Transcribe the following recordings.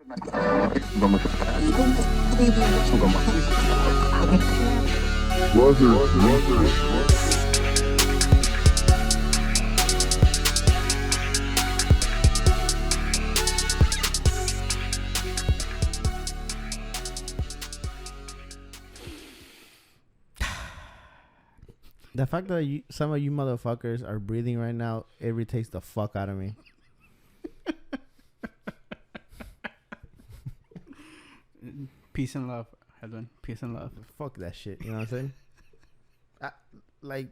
The fact that some of you motherfuckers are breathing right now irritates the fuck out of me. Peace and love, Edwin. Peace and love. Fuck that shit. You know what I'm saying?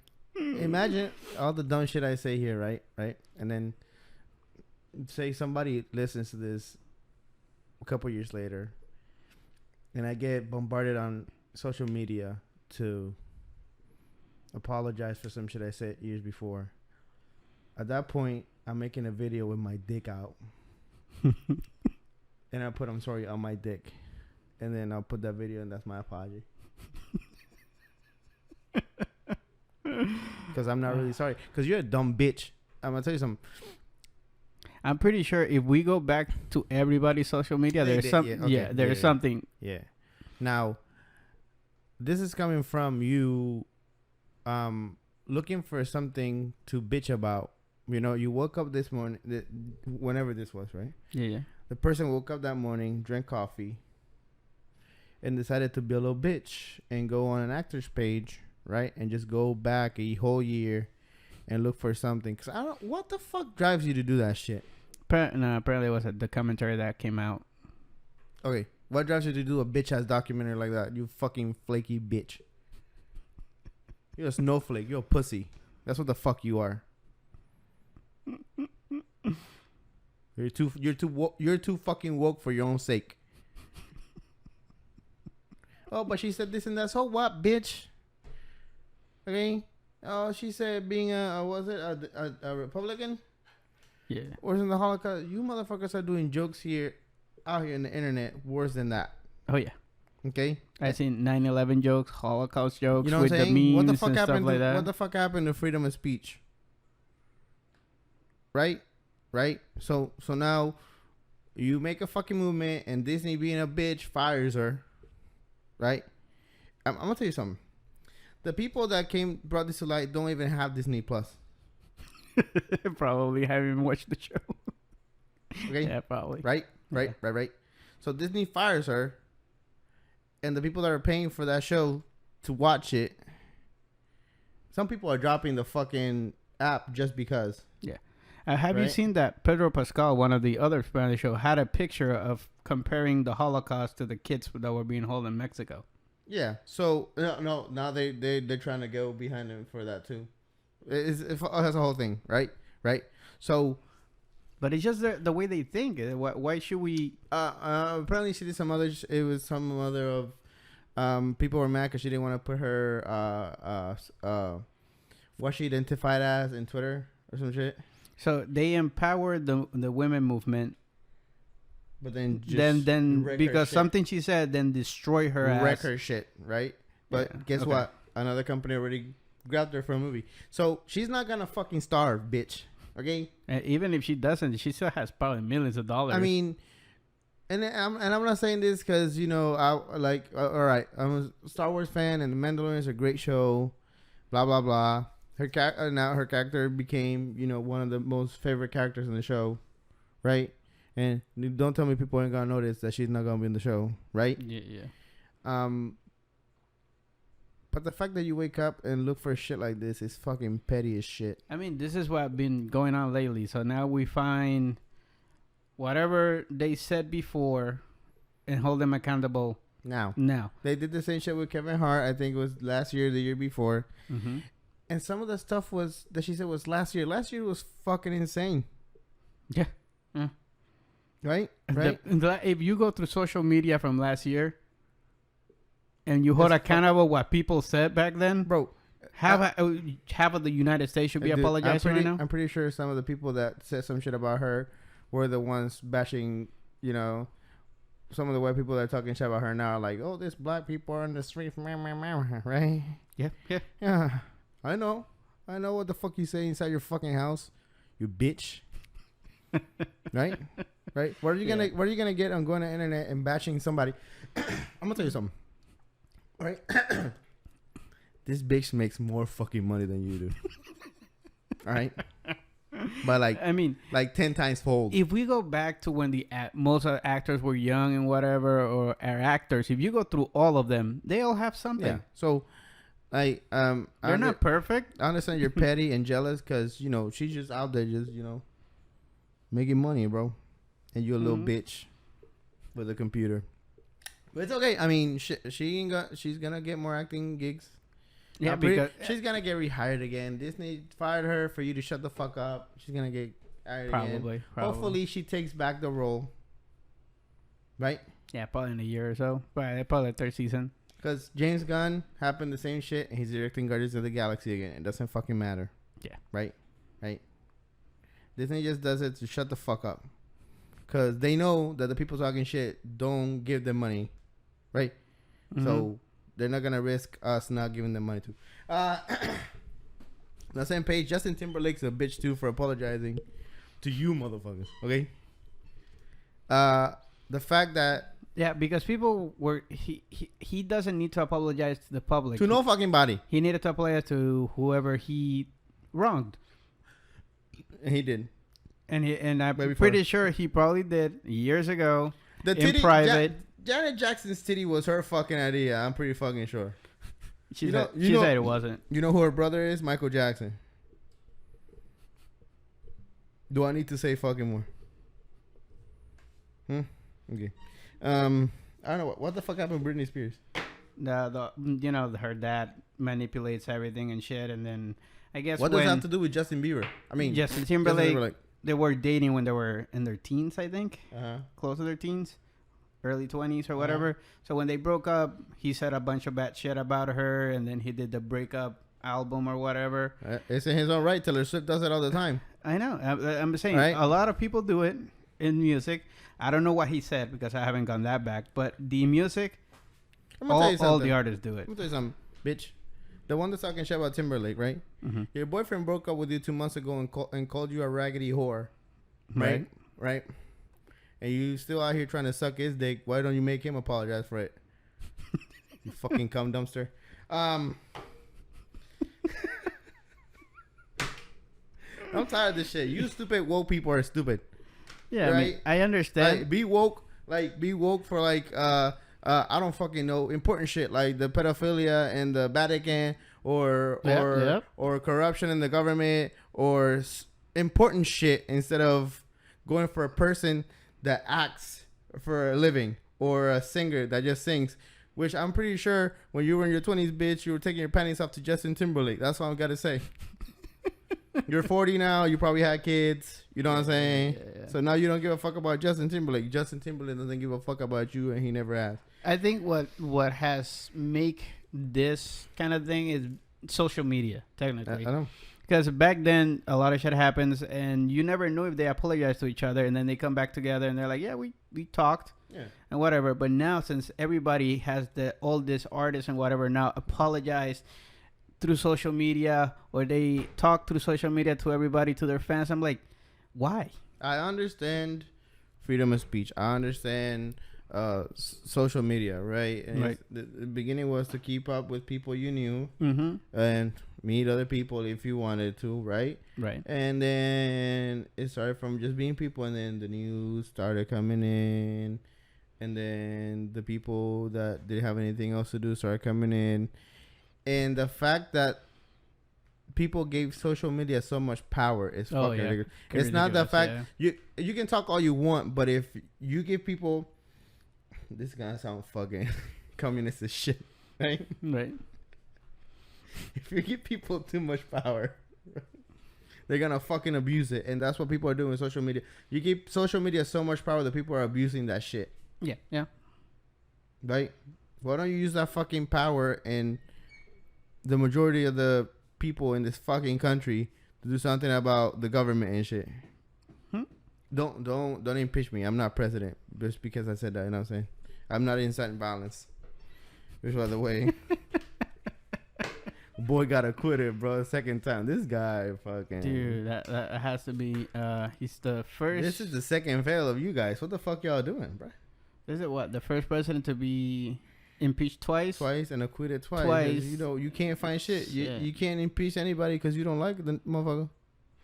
Imagine all the dumb shit I say here, right? Right? And then say somebody listens to this a couple years later, and I get bombarded on social media to apologize for some shit I said years before. At that point, I'm making a video with my dick out. And I put I'm sorry on my dick. And then I'll put that video and that's my apology. Because I'm not really sorry. Because you're a dumb bitch. I'm going to tell you something. I'm pretty sure if we go back to everybody's social media, there's something. Yeah. Now, this is coming from you looking for something to bitch about. You know, you woke up this morning, whenever this was, right? Yeah. The person woke up that morning, drank coffee, and decided to be a little bitch and go on an actor's page, right? And just go back a whole year and look for something. Because what the fuck drives you to do that shit? Apparently it was the commentary that came out. Okay. What drives you to do a bitch-ass documentary like that? You fucking flaky bitch. You're a snowflake. You're a pussy. That's what the fuck you are. You're too fucking woke for your own sake. Oh, but she said this and that. So what, bitch? Okay. Oh, she said being a Republican? Yeah. Worse than the Holocaust. You motherfuckers are doing jokes out here in the internet worse than that. Oh yeah. Okay. I've seen 9/11 jokes, Holocaust jokes, you know with what I'm the saying? memes What the fuck and happened stuff like that. What the fuck happened to freedom of speech? Right? So now you make a fucking movement and Disney being a bitch fires her. Right? I'm gonna tell you something. The people that brought this to light don't even have Disney Plus. Probably haven't watched the show. Okay? Yeah, probably. Right. So Disney fires her, and the people that are paying for that show to watch it, some people are dropping the fucking app just because. Yeah. Have you seen that Pedro Pascal, one of the other Spanish show, had a picture of comparing the Holocaust to the kids that were being held in Mexico? Yeah. So no. Now they're trying to go behind him for that too. That's a whole thing, right? So, but it's just the way they think. Why should we? Apparently, she did some other. It was some other of. People were mad because she didn't want to put her what she identified as in Twitter or some shit. So they empowered the women movement, but then because something she said, then destroy her ass. Wreck her shit, right? But yeah. Guess what? Another company already grabbed her for a movie, so she's not gonna fucking starve, bitch. Okay. And even if she doesn't, she still has probably millions of dollars. I mean, and I'm not saying this because all right, I'm a Star Wars fan, and The Mandalorian is a great show. Blah blah blah. Her character became one of the most favorite characters in the show, right? And don't tell me people ain't gonna notice that she's not gonna be in the show, right? Yeah. But the fact that you wake up and look for shit like this is fucking petty as shit. I mean, this is what's been going on lately. So now we find whatever they said before and hold them accountable now. They did the same shit with Kevin Hart. I think it was last year, the year before. Mm-hmm. And some of the stuff that she said was last year. Last year was fucking insane. Yeah. Right? If you go through social media from last year and you hold accountable what people said back then, bro, half of the United States should be apologizing right now. I'm pretty sure some of the people that said some shit about her were the ones bashing, some of the white people that are talking shit about her now are like, oh, there's black people on the street, right? Yeah. I know what the fuck you say inside your fucking house, you bitch. Right? Right? What are you gonna get on going to the internet and bashing somebody? I'm gonna tell you something. All right? This bitch makes more fucking money than you do. All right? But I mean, like 10 times fold. if we go back to when most of the actors were young and whatever, or are actors, if you go through all of them, they all have something. Yeah. So, like, they're not perfect. I understand you're petty and jealous because, you know, she's just out there just, you know, making money, bro. And you're a little bitch with a computer. But it's okay. I mean, she's gonna get more acting gigs. Yeah, because she's gonna get rehired again. Disney fired her for you to shut the fuck up. She's gonna get hired again. Probably. Hopefully, she takes back the role. Right? Yeah, probably in a year or so. Probably the third season. Because James Gunn happened the same shit, and he's directing Guardians of the Galaxy again. It doesn't fucking matter. Yeah. Right? Disney just does it to shut the fuck up. Because they know that the people talking shit don't give them money. Right? Mm-hmm. So they're not going to risk us not giving them money too. On the same page, Justin Timberlake's a bitch too for apologizing to you motherfuckers. Okay? The fact that... Yeah, because people were... He doesn't need to apologize to the public. To no fucking body. He needed to apologize to whoever he wronged. And he did. And I'm pretty sure he probably did years ago in private. Janet Jackson's titty was her fucking idea. I'm pretty fucking sure. She said it wasn't. You know who her brother is? Michael Jackson. Do I need to say fucking more? Okay. I don't know what the fuck happened to Britney Spears. Her dad manipulates everything and shit, and then I guess what does that have to do with Justin Bieber? I mean, Justin Timberlake. They were dating when they were in their teens, I think. Close to their teens, early 20s or whatever. So when they broke up, he said a bunch of bad shit about her, and then he did the breakup album or whatever. It's in his own right. Taylor Swift does it all the time. I know. I'm saying a lot of people do it in music. I don't know what he said because I haven't gone that back. But the music, all the artists do it. Let me tell you something, bitch. The one that's talking shit about Timberlake, right? Mm-hmm. Your boyfriend broke up with you 2 months ago and called you a raggedy whore. Right? Right? And you still out here trying to suck his dick. Why don't you make him apologize for it? You fucking cum dumpster. I'm tired of this shit. You stupid woke people are stupid. Yeah, right? I mean, I understand. Like, be woke for I don't fucking know important shit like the pedophilia in the Vatican or corruption in the government or important shit instead of going for a person that acts for a living or a singer that just sings, which I'm pretty sure when you were in your 20s, bitch, you were taking your panties off to Justin Timberlake. That's what I'm gotta say. You're 40 now. You probably had kids. You know what I'm saying? Yeah. So now you don't give a fuck about Justin Timberlake. Justin Timberlake doesn't give a fuck about you, and he never has. I think what has make this kind of thing is social media, technically. I know. Because back then, a lot of shit happens, and you never know if they apologize to each other, and then they come back together, and they're like, yeah, we talked, and whatever. But now, since everybody has all these artists and whatever now apologize through social media, or they talk through social media to everybody, to their fans, I'm like, why? I understand freedom of speech. I understand social media, right? And right. The beginning was to keep up with people you knew and meet other people if you wanted to, right? Right. And then it started from just being people, and then the news started coming in, and then the people that didn't have anything else to do started coming in. And the fact that people gave social media so much power is fucking ridiculous. It's not the fact you can talk all you want, but if you give people, this is gonna sound fucking communist as shit, right? Right. If you give people too much power, they're gonna fucking abuse it, and that's what people are doing with social media. You give social media so much power that people are abusing that shit. Yeah. Yeah. Right? Why don't you use that fucking power and the majority of the people in this fucking country to do something about the government and shit? Don't impeach me. I'm not president just because I said that. You know what I'm saying? I'm not inciting violence. Which, by the way, Boy got acquitted, bro. Second time. This guy fucking. Dude, that has to be. He's the first. This is the second fail of you guys. What the fuck y'all doing, bro? Is it what the first president to be impeached twice? Twice and acquitted twice. You know, you can't find shit. You can't impeach anybody because you don't like the motherfucker.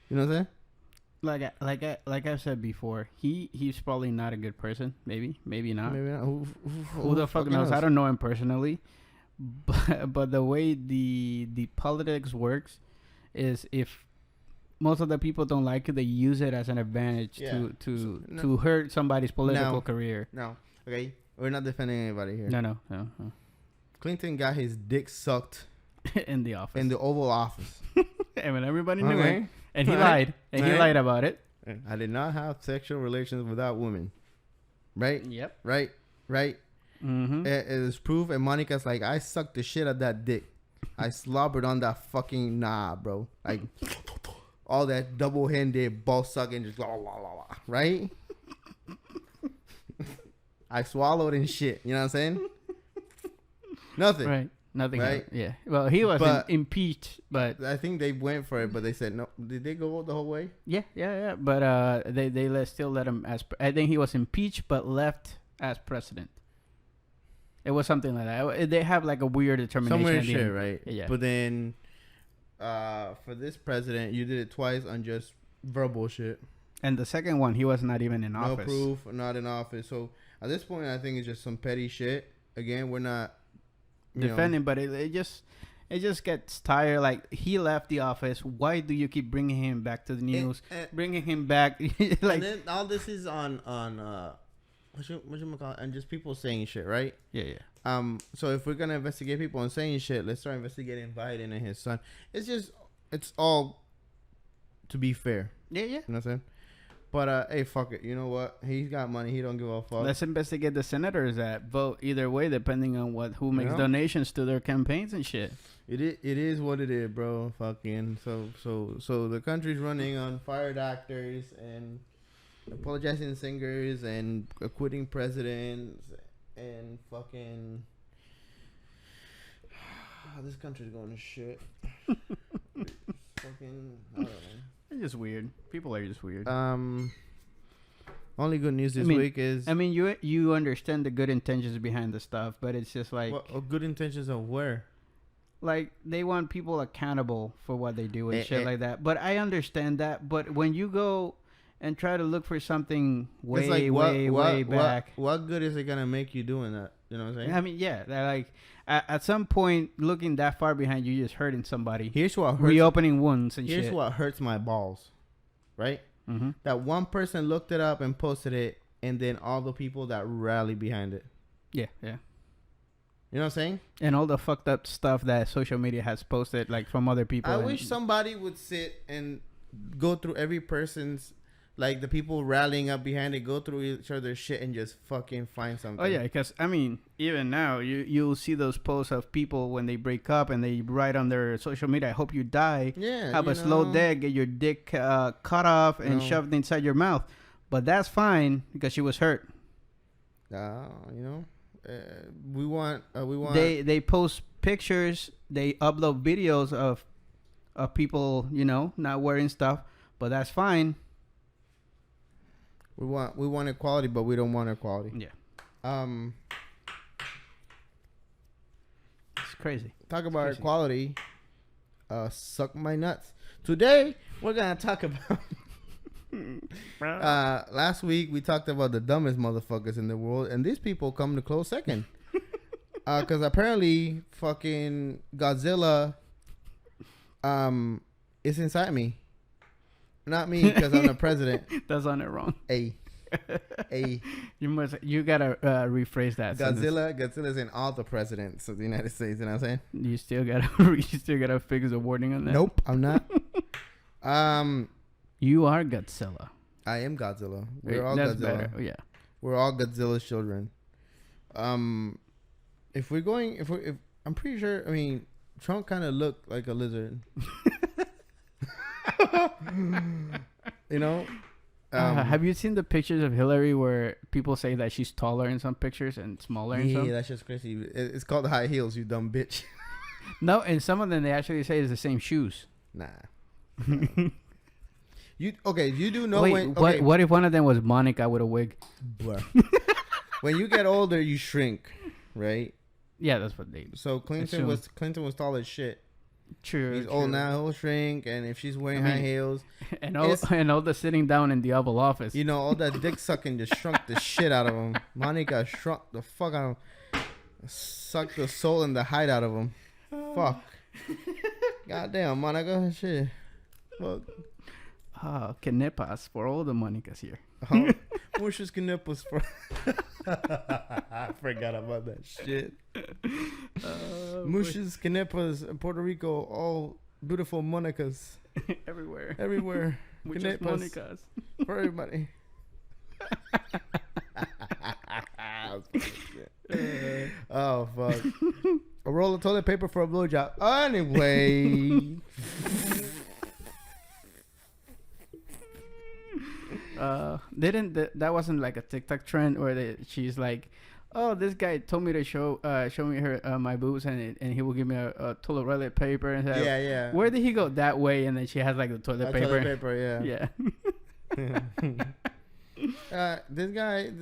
You know what I'm saying? Like I said before, he's probably not a good person. Maybe not. Maybe not. Who the fuck knows? I don't know him personally, but the way the politics works is if most of the people don't like it, they use it as an advantage to hurt somebody's political career. No, okay, we're not defending anybody here. No. Clinton got his dick sucked in the office, in the Oval Office, and when everybody knew it. And he lied. And he lied about it. I did not have sexual relations without women. Right? Yep. Right? Mm-hmm. It is proof. And Monica's like, I sucked the shit out of that dick. I slobbered on that fucking knob, bro. Like, all that double-handed ball sucking, just blah, blah, blah, blah. Right? I swallowed and shit. You know what I'm saying? Nothing. Right. Nothing. Right? Yeah. Well, he was impeached, but I think they went for it, but they said no. Did they go the whole way? Yeah. But they still let him as. I think he was impeached, but left as president. It was something like that. They have like a weird determination. Some weird shit, right? Yeah. But then, for this president, you did it twice on just verbal shit. And the second one, he was not even in office. No proof, not in office. So at this point, I think it's just some petty shit. Again, we're not defending, but it just gets tired. Like, he left the office. Why do you keep bringing him back to the news? Bringing him back, like, and then all this is on what you call it? And just people saying shit, right? Yeah. So if we're gonna investigate people and saying shit, let's start investigating Biden and his son. It's all to be fair. Yeah. You know what I'm saying? But hey, fuck it. You know what? He's got money. He don't give a fuck. Let's investigate the senators that vote either way, depending on who makes donations to their campaigns and shit. It is what it is, bro. Fucking so the country's running on fired actors and apologizing singers and acquitting presidents and fucking. This country's going to shit. Fucking. I don't know. It's just weird. People are just weird. Only good news this week is. I mean, you understand the good intentions behind the stuff, but it's just like. Good intentions of where? Like, they want people accountable for what they do and shit like that. But I understand that. But when you go and try to look for something way back, what good is it gonna make you doing that? You know what I'm saying? I mean, yeah. Like, at some point, looking that far behind you, just hurting somebody. Here's what hurts. Reopening wounds and shit. Here's what hurts my balls, right? Mm-hmm. That one person looked it up and posted it, and then all the people that rally behind it. Yeah. You know what I'm saying? And all the fucked up stuff that social media has posted, like, from other people. I wish somebody would sit and go through every person's, like, the people rallying up behind it, go through each other's shit and just fucking find something. Oh, yeah, because, I mean, even now, you'll see those posts of people when they break up and they write on their social media, I hope you die. Yeah. Have a slow death, get your dick cut off and shoved inside your mouth. But that's fine because she was hurt. We want. They post pictures, they upload videos of people, not wearing stuff, but that's fine. We want equality, but we don't want equality. Yeah. It's crazy. Talk about equality. Suck my nuts. Today we're gonna talk about. Last week we talked about the dumbest motherfuckers in the world, and these people come to close second. Because apparently fucking Godzilla is inside me. Not me, because I'm the president. That's on it wrong. A. You gotta rephrase that. Godzilla's in all the presidents of the United States. You know what I'm saying? You still gotta fix the wording on that. Nope, I'm not. You are Godzilla. I am Godzilla. We're all Godzilla. Better. Yeah. We're all Godzilla's children. If I'm pretty sure. I mean, Trump kind of looked like a lizard. Have you seen the pictures of Hillary where people say that she's taller in some pictures and smaller in some? Yeah, that's just crazy. It's called high heels, you dumb bitch. No, and some of them they actually say it's the same shoes. Nah. You do know Wait, when? Okay. what if one of them was Monica with a wig? When you get older, you shrink, right? Yeah, that's what they. So Clinton was tall as shit. True. He's old now. He'll shrink, and if she's wearing high heels, and all the sitting down in the Oval Office. You know, all that dick sucking just shrunk the shit out of him. Monica shrunk the fuck out of him. Sucked the soul and the hide out of him. Fuck. Goddamn, Monica. Shit. Fuck. Canepas for all the Monicas here. Muchas canepas for. I forgot about that shit. Muchas canepas in Puerto Rico. All beautiful Monicas. Everywhere. Muchas Monicas. For everybody. Oh, fuck. A roll of toilet paper for a blowjob. Anyway. That wasn't like a TikTok trend where she's like, oh, this guy told me to show me her my boobs and he will give me a toilet paper and say, yeah. Where did he go that way? And then she has like the toilet paper. Toilet paper, yeah. This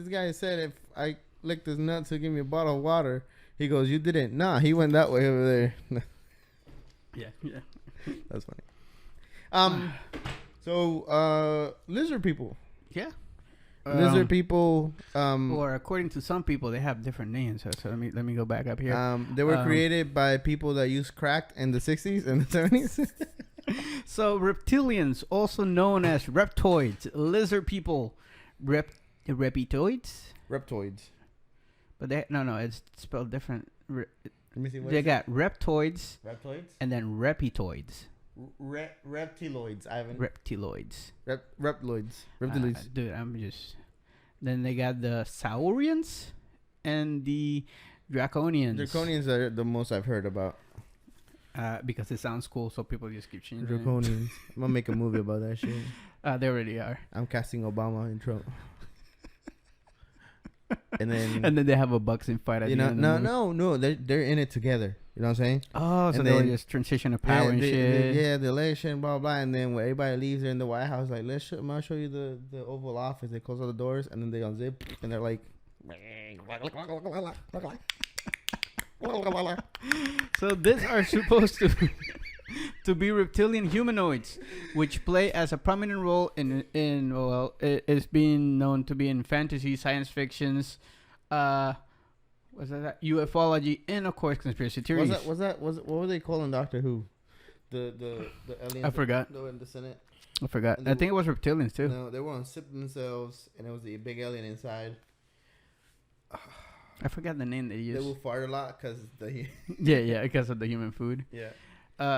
guy said if I licked his nuts, he'll give me a bottle of water. He goes, you didn't? Nah, he went that way over there. yeah. That's funny. So lizard people. Yeah. Lizard people. Or according to some people, they have different names. So let me go back up here. They were created by people that used crack in the 60s and the 70s. So reptilians, also known as reptoids, lizard people, reptoids. But it's spelled different. Let me see. They got reptoids. Reptoids. And then repitoids. Reptiloids, Ivan. Reptiloids. Reptiloids. Dude, Then they got the Saurians and the Draconians. Draconians are the most I've heard about. Because it sounds cool, so people just keep changing Draconians. I'm gonna make a movie about that shit. They already are. I'm casting Obama in Trump. And then they have a boxing fight at the end. No. They're in it together. You know what I'm saying? Oh, so they'll just transition of power and shit. The election, blah blah. And then when everybody leaves, they're in the White House. Like, I'm gonna show you the Oval Office. They close all the doors, and then they unzip, and they're like. So these are supposed to be reptilian humanoids, which play as a prominent role in it's being known to be in fantasy, science fictions, ufology, and of course conspiracy theories. What were they calling Doctor Who? The aliens. I forgot. That were in the Senate. I forgot. I think it was reptilians too. No, they were on sip themselves, and it was the big alien inside. I forgot the name they used. They will fart a lot because because of the human food. Yeah.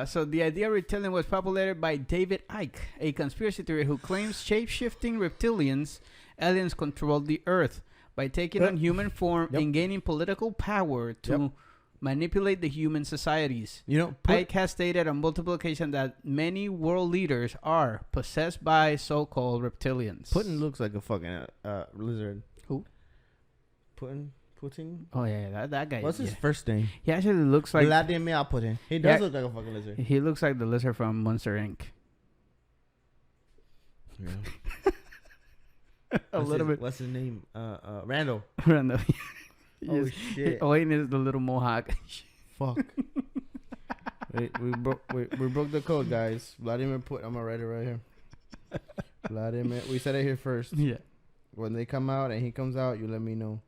So the idea of reptilian was populated by David Icke, a conspiracy theorist who claims shape-shifting reptilians aliens control the Earth by taking on human form and gaining political power to manipulate the human societies. Icke has stated on multiple occasions that many world leaders are possessed by so-called reptilians. Putin looks like a fucking lizard. Who? Putin. Oh yeah, that guy. What's his first name? He actually looks like Vladimir Putin. He does look like a fucking lizard. He looks like the lizard from Monster Inc. Yeah. A little bit. What's his name? Randall. Randall. Oh shit. Wayne is the little mohawk. Fuck. Wait, we broke the code, guys. Vladimir Putin. I'm gonna write it right here. Vladimir. We said it here first. Yeah. When they come out and he comes out, you let me know.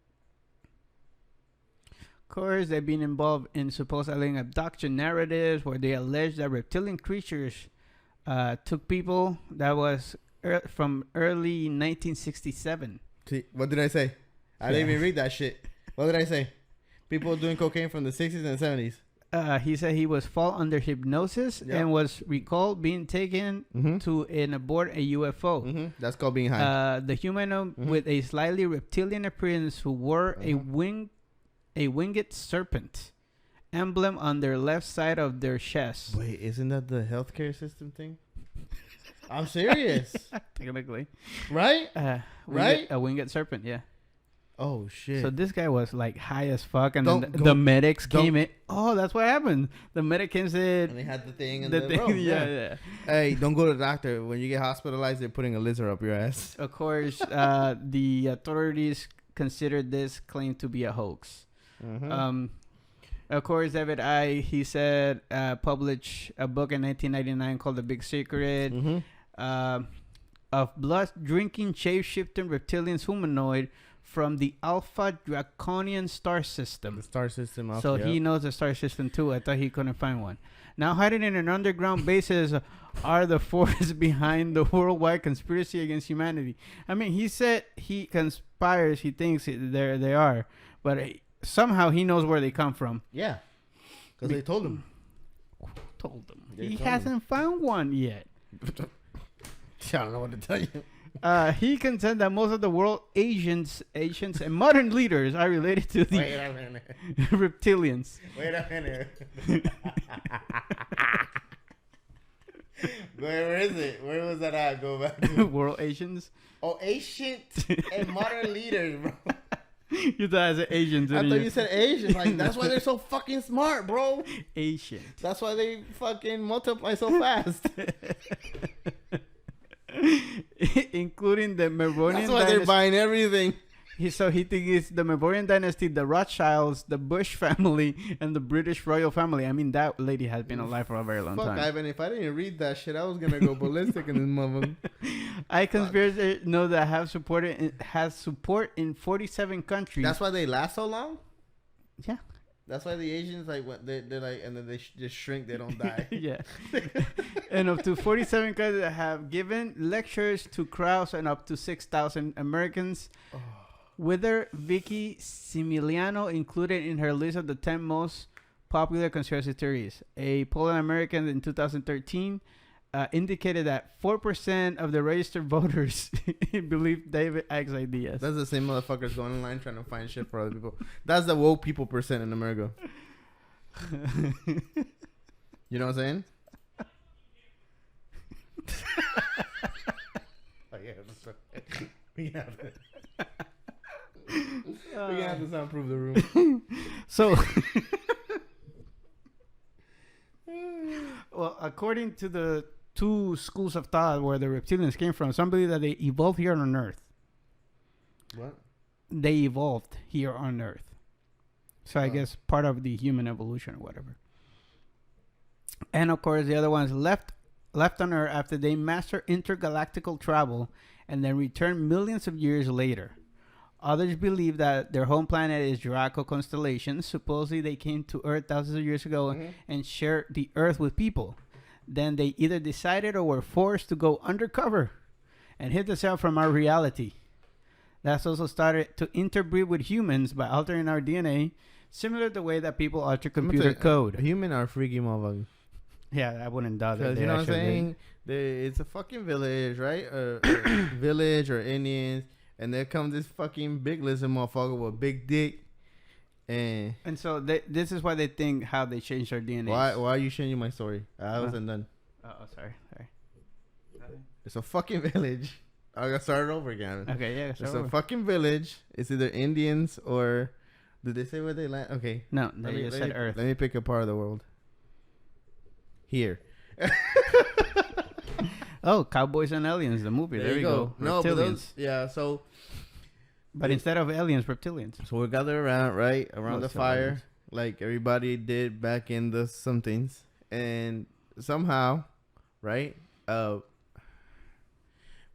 Of course, they've been involved in supposed alien abduction narratives where they allege that reptilian creatures took people. That was from early 1967. See, what did I say? I didn't even read that shit. What did I say? People doing cocaine from the 60s and 70s. He said he was fall under hypnosis and was recalled being taken to and aboard a UFO. That's called being high. The humanoid with a slightly reptilian appearance who wore a winged serpent emblem on their left side of their chest. Wait, isn't that the healthcare system thing? I'm serious. Technically. Right? Right? A winged serpent, yeah. Oh shit! So this guy was like high as fuck, and then Don't the medics don't- came in. Oh, that's what happened. The medic came and said they had the thing and the the thing. rope. Yeah. Hey, don't go to the doctor when you get hospitalized. They're putting a lizard up your ass. Of course, the authorities considered this claim to be a hoax. Mm-hmm. Of course, David he said, published a book in 1999 called The Big Secret. Of blood drinking shape shifting reptilians humanoid from the Alpha Draconian star system. The star system. Alpha, So he knows the star system too. I thought he couldn't find one. Now hiding in an underground bases are the force behind the worldwide conspiracy against humanity. I mean, he said he conspires. He thinks there they are, but somehow he knows where they come from. Yeah, because they told him. Told him They he told hasn't found one yet. I don't know what to tell you. He contends that most of the world ancients, and modern leaders are related to the Wait a minute. reptilians. Wait a minute. Where is it? Where was that at? Go back to World Asians. Oh, ancient and modern leaders, bro. You thought I said Asians. I thought you said Asians. Like, that's why they're so fucking smart, bro. Asian. That's why they fucking multiply so fast. Including the Merovingian That's why they're buying everything. So he thinks it's the Merovingian dynasty, the Rothschilds, the Bush family, and the British royal family. I mean, that lady has been alive for a very long time. Ivan, if I didn't read that shit, I was gonna go ballistic in this mother. I conspiracy know that has support in 47 countries. That's why they last so long. Yeah. That's why the Asians they're like, and then they just shrink. They don't die. Yeah. And up to 47 countries have given lectures to crowds and up to 6,000 Americans. Oh. With her, Vicky Similiano included in her list of the 10 most popular conspiracy theories. A poll in Americans in 2013 indicated that 4% of the registered voters believe David Icke's ideas. That's the same motherfuckers going online trying to find shit for other people. That's the woke people percent in America. You know what I'm saying? Oh, yeah, we can have it. We're gonna have to soundproof the room. So, well, according to the two schools of thought where the reptilians came from, some believe that they evolved here on Earth. What? They evolved here on Earth. So I guess part of the human evolution or whatever. And of course, the other ones left on Earth after they mastered intergalactical travel and then returned millions of years later. Others believe that their home planet is Draco constellation. Supposedly, they came to Earth thousands of years ago and shared the Earth with people. Then they either decided or were forced to go undercover and hid themselves from our reality. That's also started to interbreed with humans by altering our DNA, similar to the way that people alter computer code. Human are freaky motherfuckers. Yeah, I wouldn't doubt it. You know what I'm saying? It's a fucking village, right? Village or Indians. And there comes this fucking big lizard motherfucker with a big dick. And so this is why they think how they changed their DNA. Why are you changing my story? I wasn't done. Oh, sorry. It's a fucking village. I gotta start it over again. Okay, yeah. It's a fucking village. It's either Indians or... Did they say where they land? Okay. No, they just said Earth. Let me pick a part of the world. Here. Oh, Cowboys and Aliens, the movie. There you go. No, but those, yeah, so... But instead of aliens, reptilians. So we gather around, right? Around the fire. Aliens. Like everybody did back in the somethings. And somehow, right?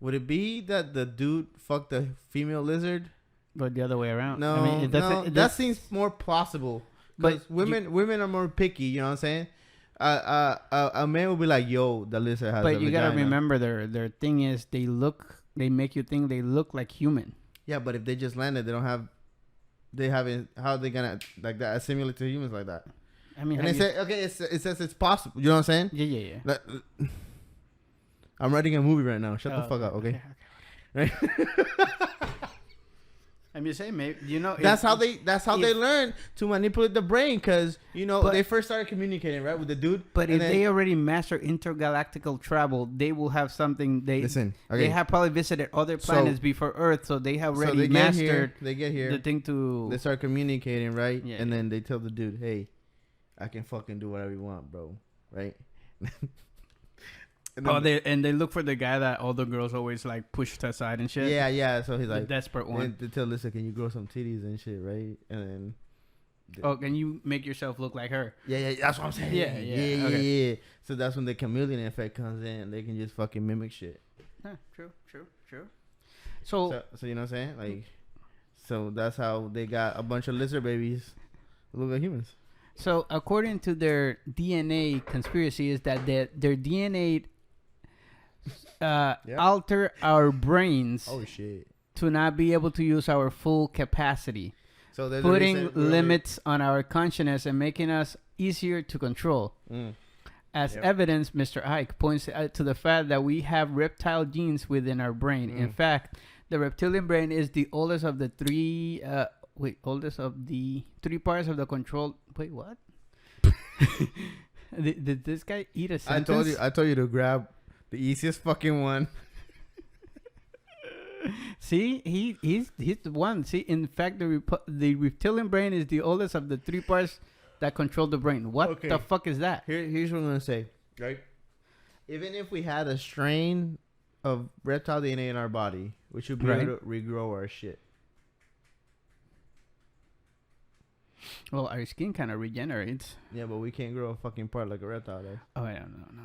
Would it be that the dude fucked a female lizard? But the other way around. No, I mean, that seems more plausible. But women are more picky, you know what I'm saying? A man would be like, yo, the lizard has a vagina. But you gotta remember their thing is they make you think they look like human. Yeah, but if they just landed, how are they gonna like that assimilate to humans like that? I mean, and they say, okay, it says it's possible. You know what I'm saying? Yeah. Like, I'm writing a movie right now. Shut the fuck up, okay? Right? I'm just saying, maybe That's how they learn to manipulate the brain, because they first started communicating right with the dude. But if they already master intergalactical travel, they will have something. They have probably visited other planets before Earth, so they have already mastered. They get here. The thing to they start communicating, right? Yeah, and then they tell the dude, "Hey, I can fucking do whatever you want, bro." Right? And they look for the guy that all the girls always like pushed aside and shit. Yeah. So he's like the desperate one. They tell Lisa, "Can you grow some titties and shit?" Right? And then can you make yourself look like her? Yeah. That's what I'm saying. Yeah. So that's when the chameleon effect comes in, and they can just fucking mimic shit. True. So you know what I'm saying? Like, so that's how they got a bunch of lizard babies that look like humans. So according to their DNA conspiracy, is that their DNA alter our brains to not be able to use our full capacity, so putting limits on our consciousness and making us easier to control. As evidence, Mr. Ike points to the fact that we have reptile genes within our brain. In fact, the reptilian brain is the oldest of the three parts of the control. Wait, what? Did this guy eat a sentence? I told you to grab the easiest fucking one. See, he's the one. See, in fact, the reptilian brain is the oldest of the three parts that control the brain. What the fuck is that? Here's what I'm gonna say. Right. Even if we had a strain of reptile DNA in our body, we should be able to regrow our shit. Well, our skin kind of regenerates. Yeah, but we can't grow a fucking part like a reptile does. Oh, yeah, no.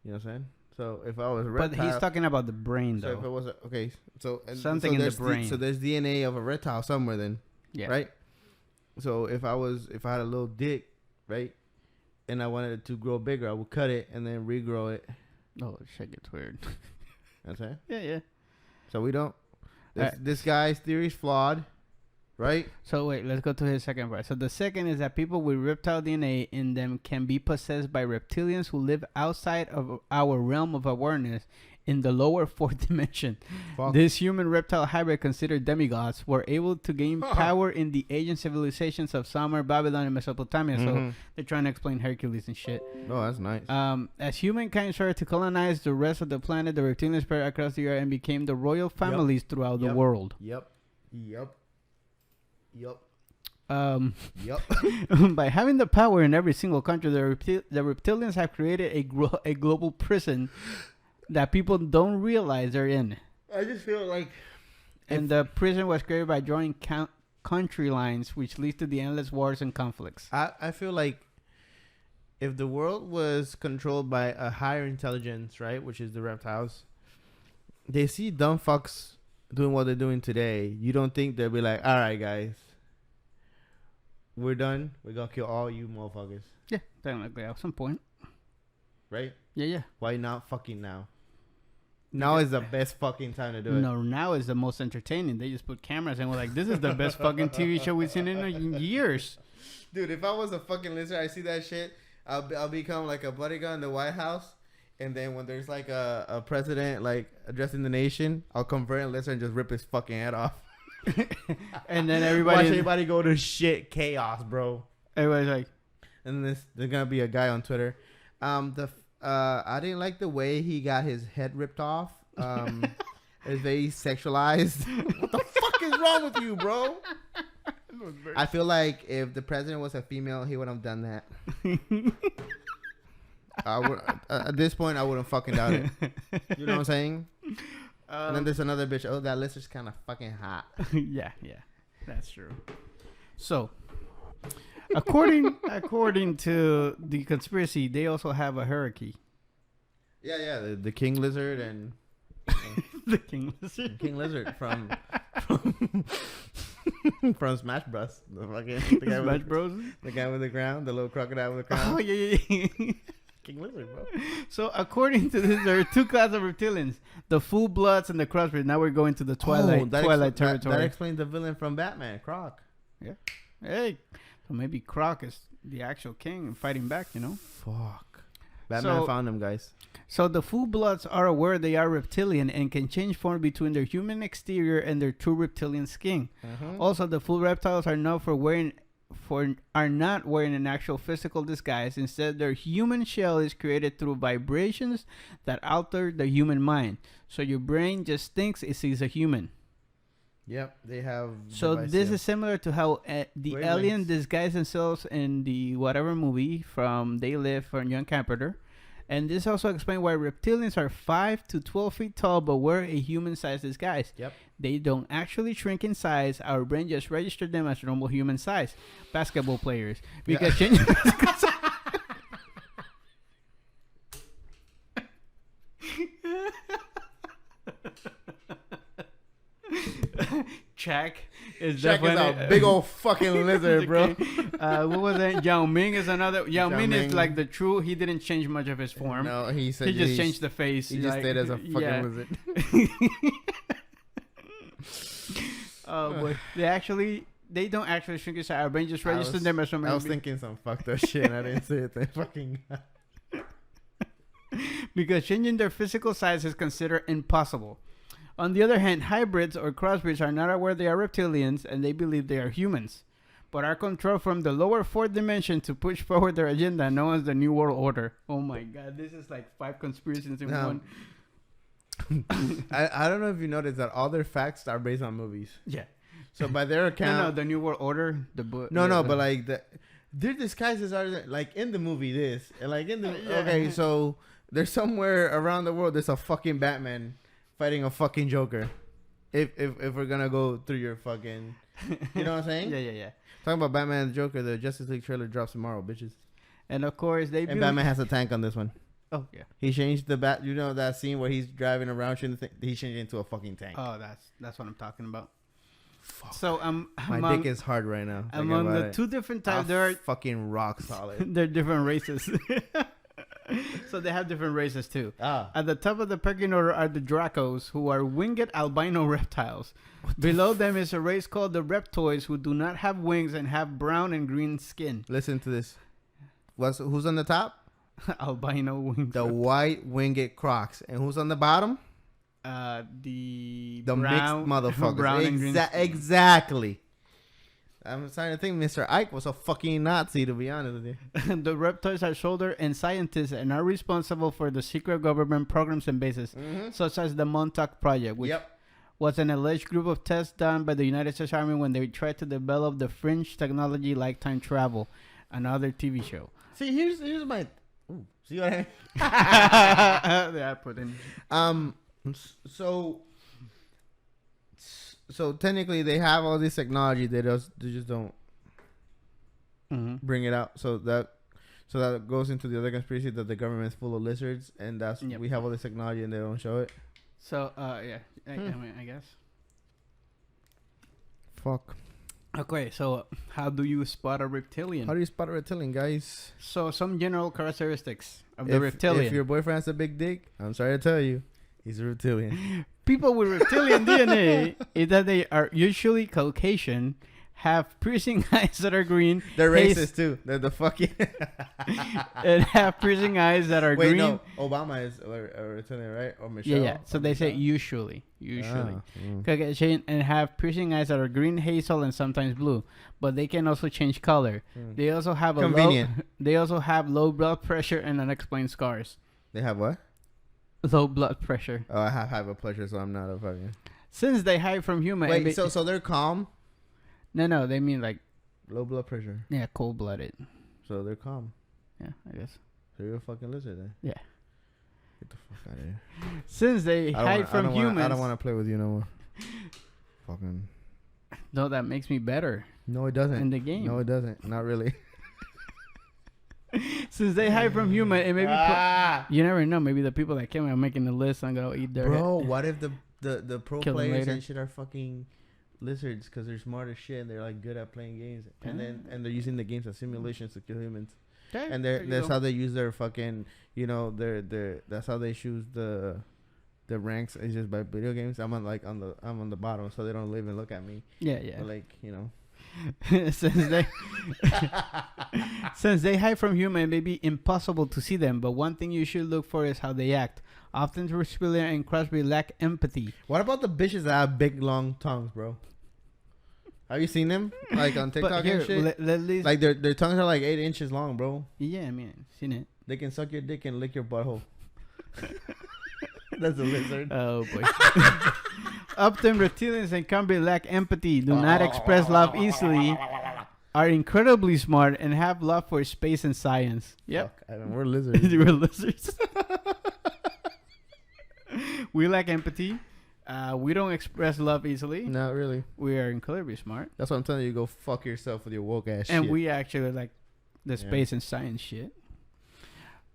You know what I'm saying? So if I was a reptile... But he's talking about the brain, though. So if it was... something in the brain. So there's DNA of a reptile somewhere then. Yeah. Right? So if I had a little dick, right? And I wanted it to grow bigger, I would cut it and then regrow it. Oh, shit gets weird. You know what I'm saying? Yeah. So we don't... This guy's theory is flawed. Right? So wait, let's go to his second part. So the second is that people with reptile DNA in them can be possessed by reptilians who live outside of our realm of awareness in the lower fourth dimension. Fuck. This human reptile hybrid, considered demigods, were able to gain power in the ancient civilizations of Sumer, Babylon, and Mesopotamia. So they're trying to explain Hercules and shit. Oh, that's nice. As humankind started to colonize the rest of the planet, the reptilians spread across the earth and became the royal families throughout the world. Yep. By having the power in every single country, the reptilians have created a global prison that people don't realize they're in. I just feel like... And the prison was created by drawing country lines, which leads to the endless wars and conflicts. I feel like if the world was controlled by a higher intelligence, right, which is the reptiles, they see dumb fucks doing what they're doing today. You don't think they'll be like, all right, guys, we're done. We're going to kill all you motherfuckers. Yeah, technically at some point. Right? Yeah. Why not fucking now? Now is the best fucking time to do it. No, now is the most entertaining. They just put cameras and we're like, this is the best fucking TV show we've seen in years. Dude, if I was a fucking lizard, I see that shit, I'll become like a bodyguard in the White House. And then when there's like a president like addressing the nation, I'll convert and lizard and just rip his fucking head off. And then watch everybody go to shit chaos, bro. Everybody's like, and there's gonna be a guy on Twitter. I didn't like the way he got his head ripped off. It's very sexualized. What the fuck is wrong with you, bro? I feel like if the president was a female, he would have done that. I would, at this point, I wouldn't fucking doubt it. You know what I'm saying? And then there's another bitch. Oh, that lizard's kind of fucking hot. Yeah, that's true. So, according to the conspiracy, they also have a hierarchy. Yeah, the king lizard and the king lizard. King lizard from from Smash Bros. The guy Smash Bros. The guy with the crown, the little crocodile with the crown. Oh yeah. King lizard, bro. So according to this, there are two classes of reptilians: the full bloods and the crossbreeds. Now we're going to the Twilight territory. That explains the villain from Batman, Croc. Yeah. Hey, so maybe Croc is the actual king and fighting back. You know. Fuck. Batman found them, guys. So the full bloods are aware they are reptilian and can change form between their human exterior and their true reptilian skin. Also, the full reptiles are known are not wearing an actual physical disguise. Instead, their human shell is created through vibrations that alter the human mind. So your brain just thinks it sees a human. Yep, they have. So this is similar to how the alien disguise themselves in the whatever movie from They Live from John Carpenter. And this also explains why reptilians are 5 to 12 feet tall but wear a human-sized disguise. Yep. They don't actually shrink in size. Our brain just registered them as normal human size. Basketball players. Because changing physical size. Shaq is a big old fucking lizard, bro. What was that? Yao Ming is another. Yao Ming is like the true. He didn't change much of his form. No, he said he just changed the face. He just stayed as a fucking lizard. Oh boy, they don't actually shrink inside. Our brain just registered them as something. I was thinking some fucked up shit. And I didn't say it. They fucking. Because changing their physical size is considered impossible. On the other hand, hybrids or crossbreeds are not aware they are reptilians and they believe they are humans, but are controlled from the lower fourth dimension to push forward their agenda known as the New World Order. Oh my god, this is like 5 conspiracies in one. I don't know if you noticed that all their facts are based on movies. Yeah. So by their account... No, the New World Order, the book... but like, their disguises are like in the movie this. And like in the... Okay, so there's somewhere around the world there's a fucking Batman fighting a fucking Joker. If we're gonna go through your fucking, you know what I'm saying? Yeah. Talking about Batman and Joker, the Justice League trailer drops tomorrow, bitches. And of course Batman has a tank on this one. Oh yeah. He changed the bat. You know that scene where he's driving around shooting the thing? He changed it into a fucking tank. Oh, that's what I'm talking about. Fuck. So my dick is hard right now. Among the two different types, there are fucking rock solid. They're different races. So they have different races too. At the top of the pecking order are the Dracos, who are winged albino reptiles. Below them is a race called the Reptoids, who do not have wings and have brown and green skin. Listen to this. Who's on the top? Albino wings. The white winged crocs. And who's on the bottom? The brown, mixed motherfuckers. Brown and green skin. Exactly. I'm starting to think Mr. Ike was a fucking Nazi, to be honest with you. The Reptoids are soldiers and scientists and are responsible for the secret government programs and bases, such as the Montauk Project, which was an alleged group of tests done by the United States Army when they tried to develop the fringe technology like time travel, another TV show. See, here's my... Ooh, see what I mean? Yeah, I put in... So technically, they have all this technology. They just don't bring it out. So that goes into the other conspiracy that the government's full of lizards, and that's we have all this technology and they don't show it. So I mean, I guess. Fuck. Okay, so how do you spot a reptilian? How do you spot a reptilian, guys? So some general characteristics of the reptilian. If your boyfriend has a big dick, I'm sorry to tell you, he's a reptilian. People with reptilian DNA is that they are usually Caucasian, have piercing eyes that are green. They're racist too. They're the fucking... and have piercing eyes that are green. Wait, no. Obama is a reptilian, right? Or Michelle? Yeah. So they say usually. Caucasian and have piercing eyes that are green, hazel, and sometimes blue. But they can also change color. They also have they also have low blood pressure and unexplained scars. They have what? Low blood pressure. Oh, I have high blood pressure, so I'm not a fucking... Since they hide from human... Wait, so they're calm? No, they mean like... Low blood pressure. Yeah, cold-blooded. So they're calm. Yeah, I guess. So you're a fucking lizard then? Yeah. Get the fuck out of here. Since they hide from humans... I don't want to play with you no more. Fucking... No, that makes me better. No, it doesn't. In the game. No, it doesn't. Not really. Since they hide from human, and maybe you never know. Maybe the people that came are making the list. I'm gonna eat their. Bro, what if the pro players and shit are fucking lizards because they're smart as shit and they're like good at playing games, and they're using the games as simulations to kill humans. Okay, and that's how they use their fucking that's how they choose the ranks is just by video games. I'm on the bottom, so they don't live and look at me. Yeah. But like since they since they hide from human, it may be impossible to see them. But one thing you should look for is how they act. Often, Rottweiler and Crosby lack empathy. What about the bitches that have big long tongues, bro? Have you seen them like on TikTok Here, and shit? Like their tongues are like 8 inches long, bro. Yeah, I mean, seen it. They can suck your dick and lick your butthole. That's a lizard. Oh boy. Often reptilians and Cambi lack empathy, do not express love easily, are incredibly smart, and have love for space and science. Yep. Fuck, we're lizards. We're lizards. We lack empathy. We don't express love easily. Not really. We are incredibly smart. That's what I'm telling you. Go fuck yourself with your woke ass shit. And we actually like the space and science shit.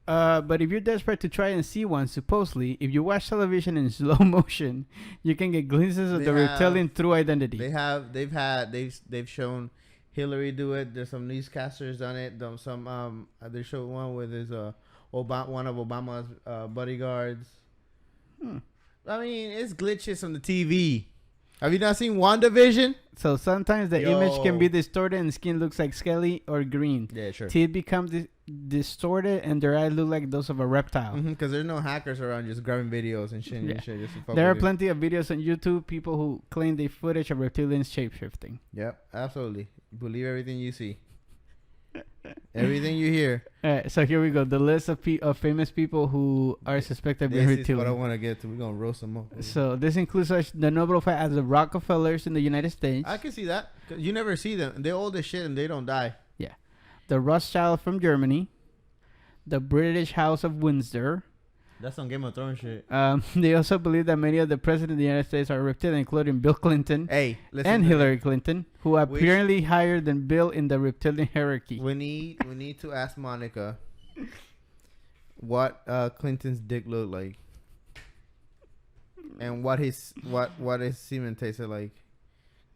But if you're desperate to try and see one, supposedly, if you watch television in slow motion, you can get glimpses of the reptilian true identity. They've shown Hillary do it. There's some newscasters done it. They showed one with his one of Obama's bodyguards. I mean, it's glitches from the TV. Have you not seen WandaVision? So sometimes the image can be distorted and skin looks like scaly or green. Yeah, sure. Teeth become distorted and their eyes look like those of a reptile. Because there's no hackers around just grabbing videos and shit. There are plenty of videos on YouTube, people who claim the footage of reptilians shape-shifting. Yep, absolutely. Believe everything you see. Everything you hear. Alright, so here we go. The list of famous people who are suspected of being reptilian. This is what I want to get to. We're going to roast them up. So this includes the notable fact as the Rockefellers in the United States. I can see that. You never see them. They're old as shit and they don't die. Yeah. The Rothschild from Germany. The British House of Windsor. That's some Game of Thrones shit. They also believe that many of the presidents of the United States are reptilian, including Bill Clinton and Hillary Clinton, who are apparently higher than Bill in the reptilian hierarchy. We need to ask Monica what Clinton's dick looked like, and what his semen tasted like,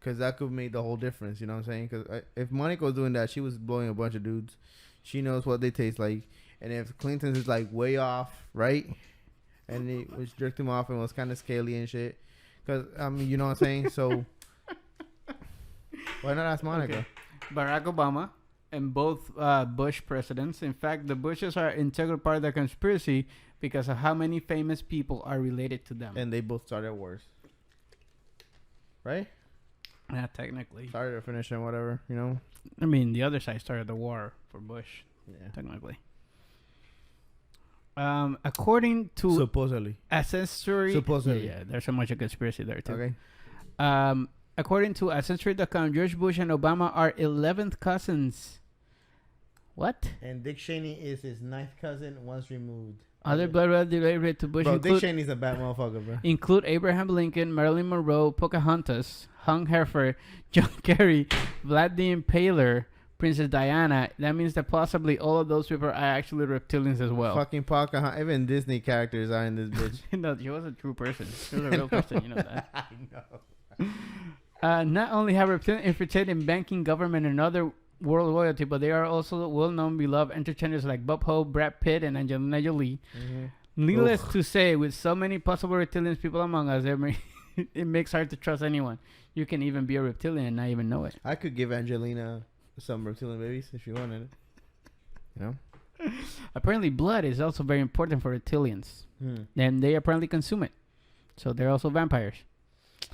because that could make the whole difference. You know what I'm saying? Because if Monica was doing that, she was blowing a bunch of dudes. She knows what they taste like. And if Clinton's is like way off, right? And it was jerked him off and was kind of scaly and shit. Because, I mean, you know what I'm saying? So, why not ask Monica? Okay. Barack Obama and both Bush presidents. In fact, the Bushes are an integral part of the conspiracy because of how many famous people are related to them. And they both started wars. Right? Yeah, technically. Started or finished and whatever, you know? I mean, the other side started the war for Bush. Yeah. Technically. According to supposedly yeah, there's so much of conspiracy there too. Okay. According to Ancestry.com, George Bush and Obama are 11th cousins. What? And Dick Cheney is his 9th cousin once removed. Other blood related to Bush Dick Cheney's a bad motherfucker, bro. Include Abraham Lincoln, Marilyn Monroe, Pocahontas, Hung Hefner, John Kerry, Vlad the Impaler, Princess Diana. That means that possibly all of those people are actually reptilians as well. Fucking Pocahontas. Even Disney characters are in this bitch. No, she was a true person. She was a real person. You know that. I know. Not only have reptilians infiltrated in banking, government, and other world royalty, but they are also well-known, beloved entertainers like Bob Hope, Brad Pitt, and Angelina Jolie. Mm-hmm. Needless to say, with so many possible reptilians people among us, it makes hard to trust anyone. You can even be a reptilian and not even know it. I could give Angelina some reptilian babies if you wanted it. You know? Apparently, blood is also very important for reptilians. And they apparently consume it. So they're also vampires.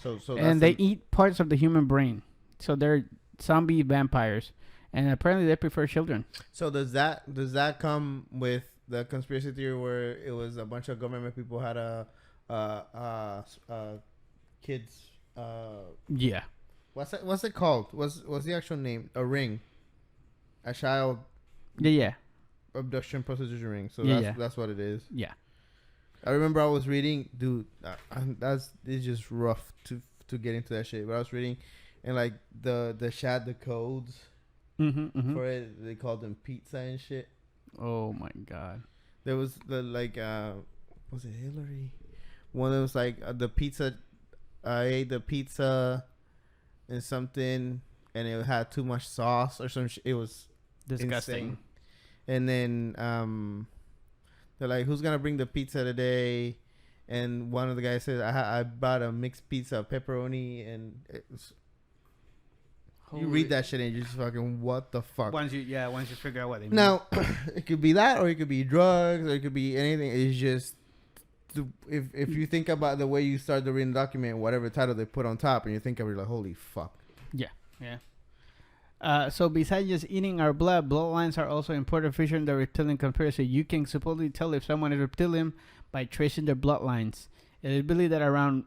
So and they eat parts of the human brain. So they're zombie vampires. And apparently they prefer children. So does that come with the conspiracy theory where it was a bunch of government people had kids? Yeah. What's it called? What's the actual name? A ring. A child. Yeah. Abduction prostitution ring. So that's what it is. Yeah. I remember I was reading, dude. It's just rough to get into that shit. But I was reading, and like the codes for it, they called them pizza and shit. Oh my god. There was was it Hillary? One that was like the pizza. I ate the pizza and something, and it had too much sauce or some shit. It was disgusting. Insane. And then they're like, who's gonna bring the pizza today? And one of the guys says, I bought a mixed pizza, pepperoni, and it was You read that shit and you just fucking what the fuck. Once you figure out what they mean. Now, it could be that, or it could be drugs, or it could be anything. It's just if you think about the way you start to read the document, whatever title they put on top, and you think of it, like, holy fuck. Yeah. So besides just eating our bloodlines are also important feature in the reptilian comparison. You can supposedly tell if someone is reptilian by tracing their bloodlines. It is believed that around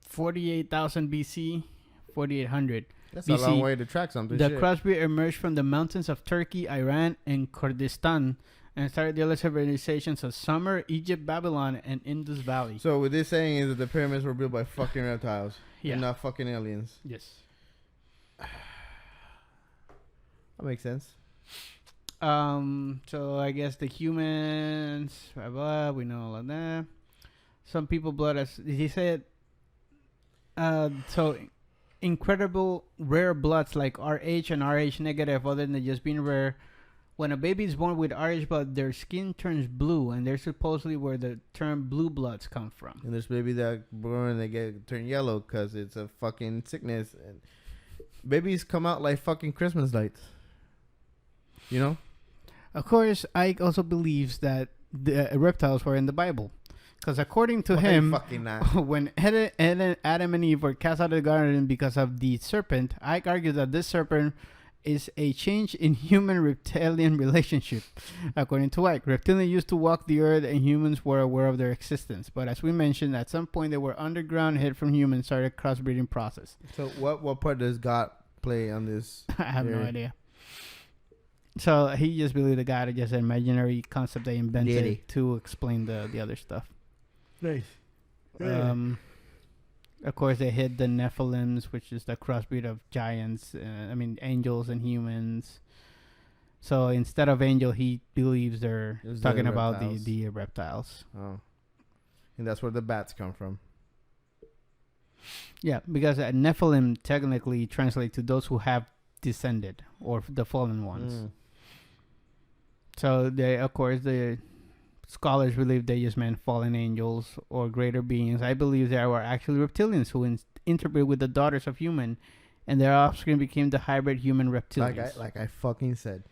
48,000 BC, 4800 That's BC, a long way to track something. the crossbreed emerged from the mountains of Turkey, Iran, and Kurdistan, and started the early civilizations of Sumer, Egypt, Babylon, and Indus Valley. So what this saying is that the pyramids were built by fucking reptiles, and not fucking aliens. Yes. That makes sense. So I guess the humans, blah, blah, we know all of that. Some people blood as he said. So incredible rare bloods like Rh and Rh negative, other than just being rare. When a baby is born with Rh blood, their skin turns blue, and they're supposedly where the term blue bloods come from. And there's babies that born they turn yellow because it's a fucking sickness. And babies come out like fucking Christmas lights. You know? Of course, Ike also believes that the reptiles were in the Bible. Because according to him, when Adam and Eve were cast out of the garden because of the serpent, Ike argues that this serpent is a change in human-reptilian relationship. According to Ike, reptilians used to walk the earth and humans were aware of their existence. But as we mentioned, at some point they were underground, hid from humans, started crossbreeding process. So what part does God play on this? I have no idea. So he just believed the God is just an imaginary concept they invented to explain the other stuff. Nice. Of course, they hid the Nephilims, which is the crossbreed of giants. Angels and humans. So instead of angel, he believes they're talking about the reptiles. Oh, and that's where the bats come from. Yeah, because Nephilim technically translates to those who have descended, or the fallen ones. So the scholars believe they just meant fallen angels or greater beings. I believe there were actually reptilians who interbred with the daughters of human, and their offspring became the hybrid human reptilians. Like I fucking said.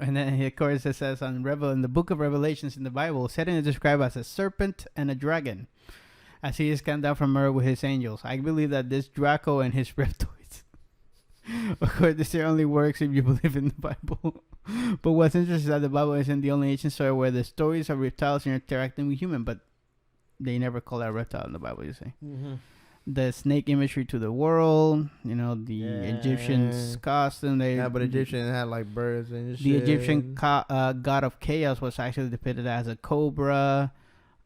And then, of course, it says in the book of Revelations in the Bible, Satan is described as a serpent and a dragon, as he is come down from earth with his angels. I believe that this Draco and his reptoids, of course, this only works if you believe in the Bible. But what's interesting is that the Bible isn't the only ancient story where the stories of reptiles are interacting with humans, but they never call that reptile in the Bible, you say. Mm-hmm. The snake imagery to the world, the Egyptians' costume. But Egyptians had like birds and shit. The Egyptian god of chaos was actually depicted as a cobra.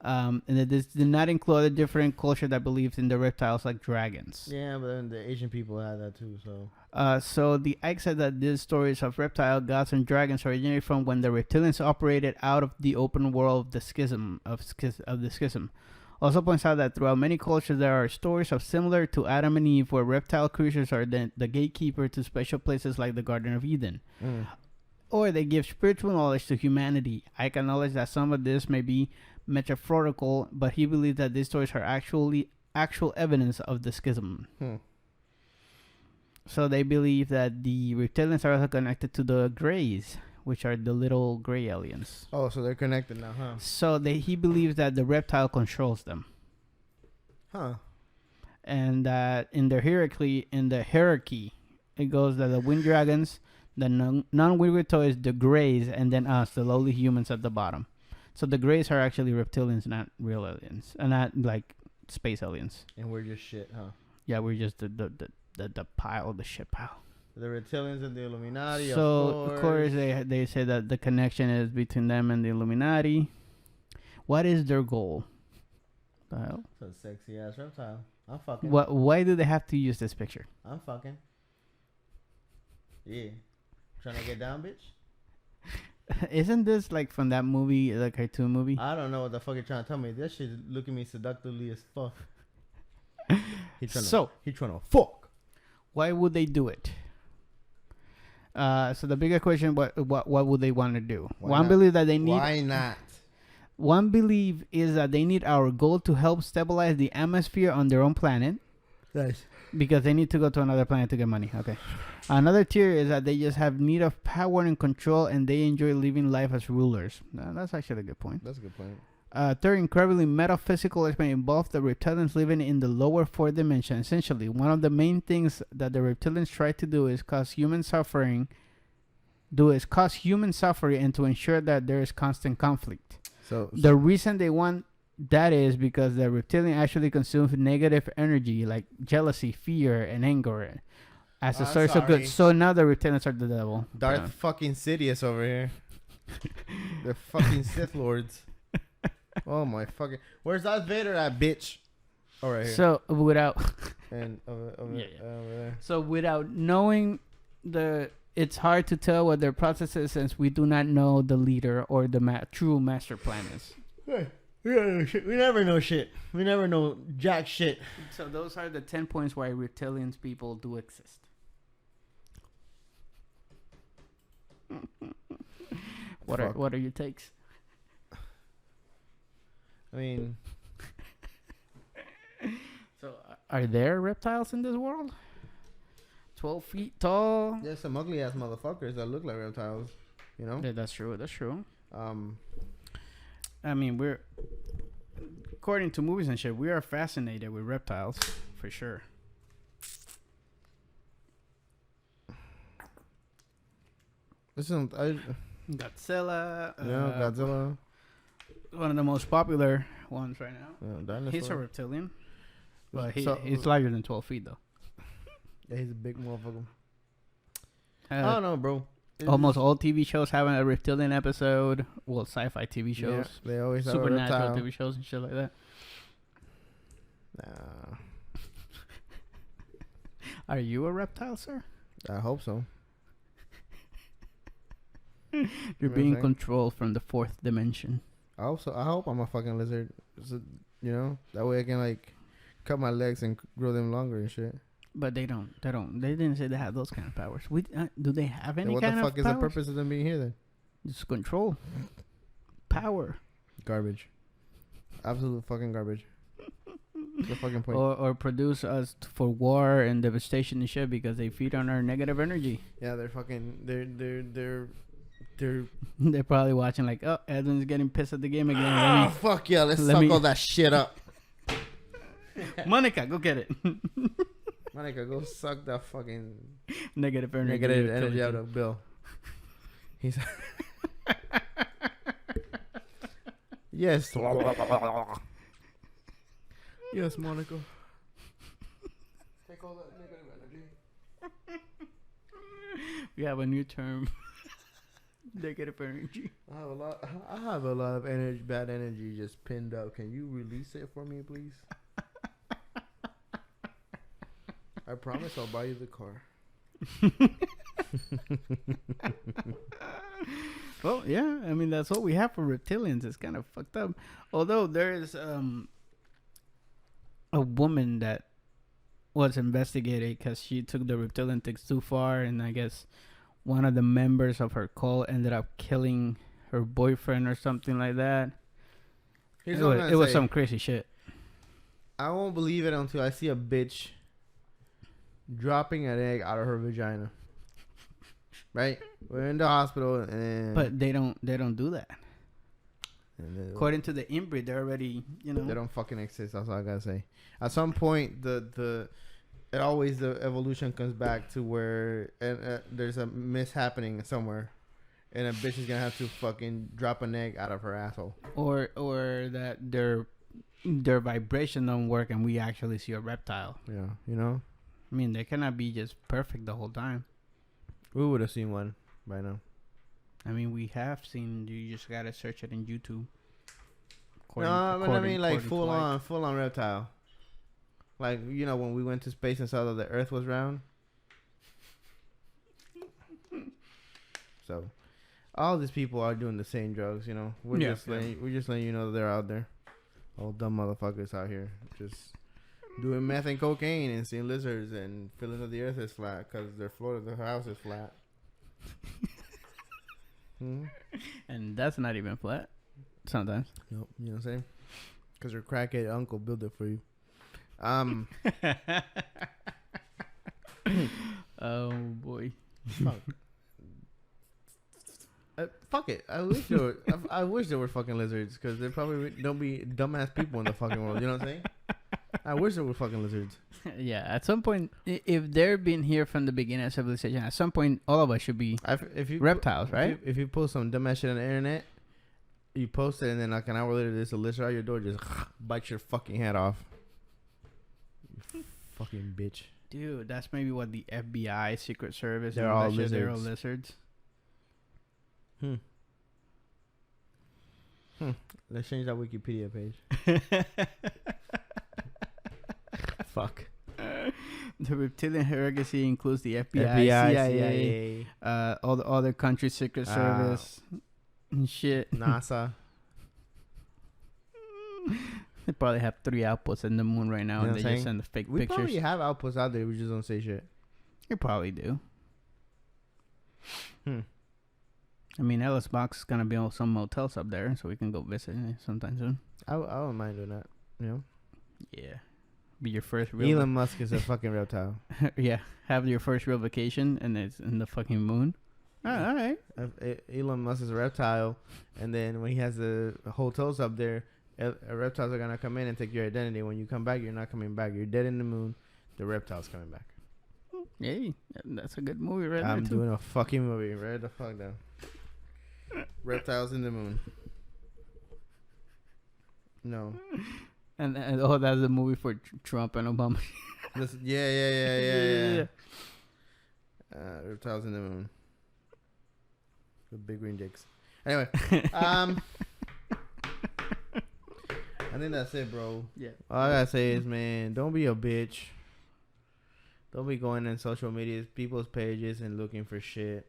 And this did not include a different culture that believes in the reptiles like dragons. Yeah, but then the Asian people had that too. So the Ike said that these stories of reptile gods and dragons originated from when the reptilians operated out of the open world of the schism. Also points out that throughout many cultures there are stories of similar to Adam and Eve, where reptile creatures are the gatekeeper to special places like the Garden of Eden. Or they give spiritual knowledge to humanity. I acknowledge that some of this may be metaphorical, but he believes that these stories are actual evidence of the schism. So they believe that the reptilians are also connected to the Greys, which are the little gray aliens. Oh, so they're connected now, huh? So he believes that the reptile controls them. Huh. And that in the hierarchy, it goes that the wind dragons, the non-wind reptiles, the Greys, and then us, the lowly humans at the bottom. So the Greys are actually reptilians, not real aliens, and not like space aliens. And we're just shit, huh? Yeah, we're just the pile, the shit pile. The reptilians and the Illuminati. So of course they say that the connection is between them and the Illuminati. What is their goal? The hell? So sexy ass reptile. I'm fucking. Why do they have to use this picture? I'm fucking. Yeah. Trying to get down, bitch? Isn't this like from that movie, the cartoon movie? I don't know what the fuck you're trying to tell me. That shit look at me seductively as fuck. He trying to fuck. Why would they do it? So the bigger question, what would they want to do? One belief that they need. Why not? One belief is that they need our gold to help stabilize the atmosphere on their own planet. Nice. Because they need to go to another planet to get money. Okay. Another tier is that they just have need of power and control, and they enjoy living life as rulers. That's actually a good point. That's a good point. Third, incredibly metaphysical experience involves the reptilians living in the lower fourth dimension. Essentially, one of the main things that the reptilians try to do is cause human suffering. And to ensure that there is constant conflict. So the reason they want that is because the reptilian actually consumes negative energy like jealousy, fear, and anger as a source of good. So now the reptilians are the devil. Darth fucking Sidious over here. They're fucking Sith Lords. Oh my fucking! Where's Darth Vader at, bitch? Oh, right here. So without over there. So without knowing it's hard to tell what their process is since we do not know the leader or the true master plan is. Hey, we never know shit. We never know jack shit. So those are the 10 points why reptilians people do exist. What are your takes? I mean, so are there reptiles in this world? 12 feet tall. There's some ugly ass motherfuckers that look like reptiles. You know. Yeah, that's true. I mean, we're according to movies and shit, we are fascinated with reptiles for sure. Listen, Godzilla. Godzilla. One of the most popular ones right now. Yeah, he's a reptilian, but he's larger than 12 feet though. Yeah, he's a big motherfucker. I don't know, bro. Almost all TV shows have a reptilian episode. Well, sci-fi TV shows. Yeah, they always have supernatural TV shows and shit like that. Nah. Are you a reptile, sir? I hope so. You're being controlled from the fourth dimension. I hope I'm a fucking lizard. So, that way I can like cut my legs and grow them longer and shit. But they don't. They didn't say they have those kind of powers. Do they have any kind of powers? What the fuck is the purpose of them being here then? Just control. Power. Garbage. Absolute fucking garbage. What's the fucking point? Or produce us for war and devastation and shit because they feed on our negative energy. Yeah, they're fucking. They're They're probably watching like, oh, Edwin's getting pissed at the game again. Oh, fuck yeah, let's suck all that shit up. Monica, go get it. Monica, go suck that fucking negative energy out of Bill. He's yes. Yes, Monica. Take all that negative energy. We have a new term. Negative energy. I have a lot of energy, bad energy just pinned up. Can you release it for me, please? I promise I'll buy you the car. Well, yeah. I mean, that's what we have for reptilians. It's kind of fucked up. Although there is a woman that was investigated because she took the reptilian things too far, and I guess one of the members of her cult ended up killing her boyfriend or something like that. It was some crazy shit. I won't believe it until I see a bitch dropping an egg out of her vagina. Right? We're in the hospital, but they don't do that. According to the inbreed, they're already, they don't fucking exist. That's all I gotta say. At some point, the evolution comes back to where there's a mishappening somewhere, and a bitch is gonna have to fucking drop an egg out of her asshole, or that their vibration don't work, and we actually see a reptile. Yeah, I mean, they cannot be just perfect the whole time. We would have seen one by now. I mean, we have seen. You just gotta search it in YouTube. I mean, like full on reptile. Like, when we went to space and saw that the Earth was round. So, all these people are doing the same drugs. We're just letting you know that they're out there. All dumb motherfuckers out here just doing meth and cocaine and seeing lizards and feeling that the Earth is flat because their house is flat. And that's not even flat. Sometimes. Nope. You know what I'm saying? Because your crackhead uncle built it for you. Oh boy. Fuck. Fuck it. I wish there were. I wish there were fucking lizards because there probably don't be dumbass people in the fucking world. You know what I'm saying? I wish there were fucking lizards. Yeah, at some point, if they're been here from the beginning of civilization, at some point, all of us should be If you reptiles, right? If you post some dumbass shit on the internet, you post it and then like an hour later, there's a lizard out your door, just bite your fucking head off. You fucking bitch. Dude, that's maybe what the FBI, Secret Service, They're all lizards. They're all lizards. Let's change that Wikipedia page. Fuck. The reptilian hierarchy includes the FBI, FBI, CIA, all the other countries' Secret Service, and shit. NASA. They probably have 3 outposts in the moon right now, You know and they just send the fake We pictures. probably have outposts out there. We just don't say shit. You probably do. I mean, Ellis Box is gonna be on some motels up there, so we can go visit sometime soon. I don't mind doing that. You know. Yeah, be your first real. Elon Musk is a fucking reptile. Yeah, have your first real vacation, and it's in the fucking moon. All right. Elon Musk is a reptile, and then when he has the hotels up there, reptiles are gonna come in and take your identity. When you come back, you're not coming back. You're dead in the moon. The reptile's coming back. Hey, that's a good movie, right? I'm there too. doing a fucking movie. Right the fuck down. Reptiles in the moon. No. And that's a movie for Trump and Obama. Yeah. Reptiles in the moon. With big green dicks. Anyway, I think that's it, bro. Yeah. All I gotta say is, man, don't be a bitch. Don't be going in social media, people's pages, and looking for shit.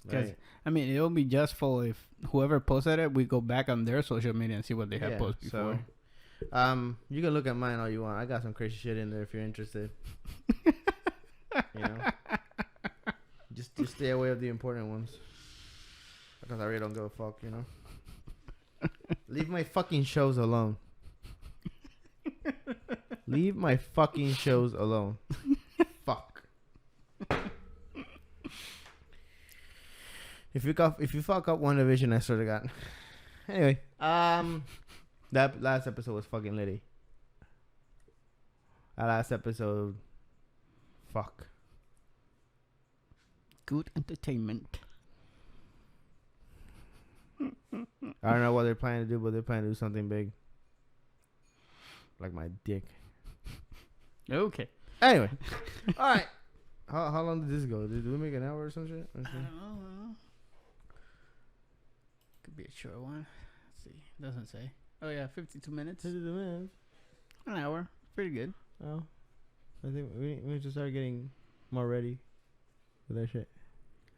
Because I mean, it'll be just full if whoever posted it, we go back on their social media and see what they have posted before. So, you can look at mine all you want. I got some crazy shit in there if you're interested. You know, just stay away of the important ones. Because I really don't give a fuck. You know, leave my fucking shows alone. Leave my fucking shows alone. Fuck. If you fuck up one division, I swear to God. Anyway, that last episode was fucking litty. That last episode, fuck. Good entertainment. I don't know what they're planning to do, but they're planning to do something big. Like my dick. Okay. Anyway, all right. How long did this go? Did we make an hour or some shit? I don't know. Could be a short one. Let's see. Doesn't say. Oh yeah, 52 minutes. 52 minutes. An hour. Pretty good. Oh, I think we need to start getting more ready for that shit.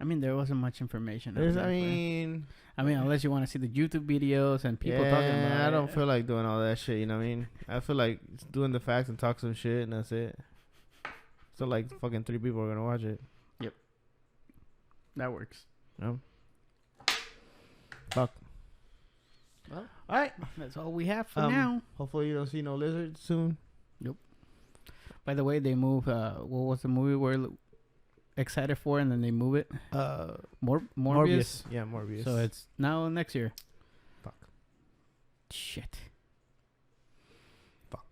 I mean, there wasn't much information. I mean, unless you want to see the YouTube videos and people talking about it. I don't feel like doing all that shit. You know what I mean? I feel like doing the facts and talk some shit, and that's it. So like fucking 3 people are gonna watch it. Yep. That works. No. Fuck. Well, all right. That's all we have for now. Hopefully you don't see no lizards soon. Nope. By the way, they move. What was the movie we're excited for, and then they move it? Morbius. Yeah, Morbius. So it's now next year. Fuck. Shit. Fuck.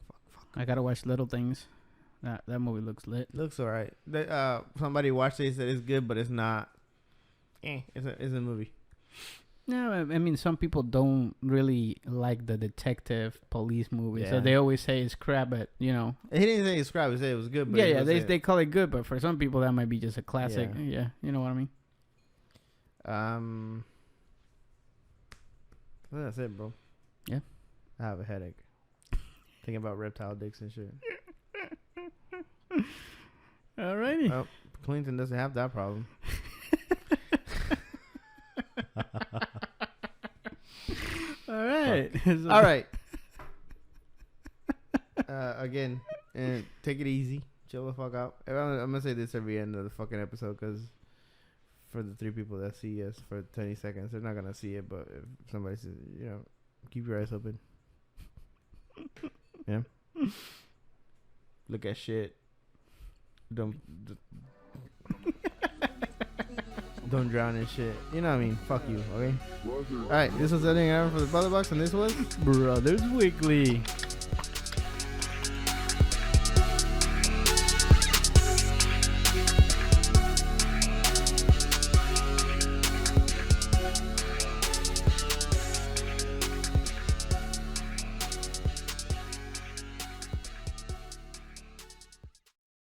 I gotta watch Little Things. That movie looks lit. Looks alright. Somebody watched it, said it's good, but it's not. It's a movie. No, I mean, some people don't really like the detective police movies, so Yeah. they always say it's crap. But you know, He didn't say it's crap. He said it was good. But they call it good, but for some people that might be just a classic. Yeah, you know what I mean. That's it, bro. Yeah. I have a headache. Thinking about reptile dicks and shit. Alrighty. Well, Clinton doesn't have that problem. All right. All right. Again, take it easy. Chill the fuck out. I'm gonna say this every end of the fucking episode because for the 3 people that see us for 20 seconds, they're not gonna see it. But if somebody says, keep your eyes open. Yeah. look at shit. Don't don't drown in shit. You know what I mean? Fuck you, okay? Alright, this was Editing Aaron for the Brother Box, and this was Brothers Weekly.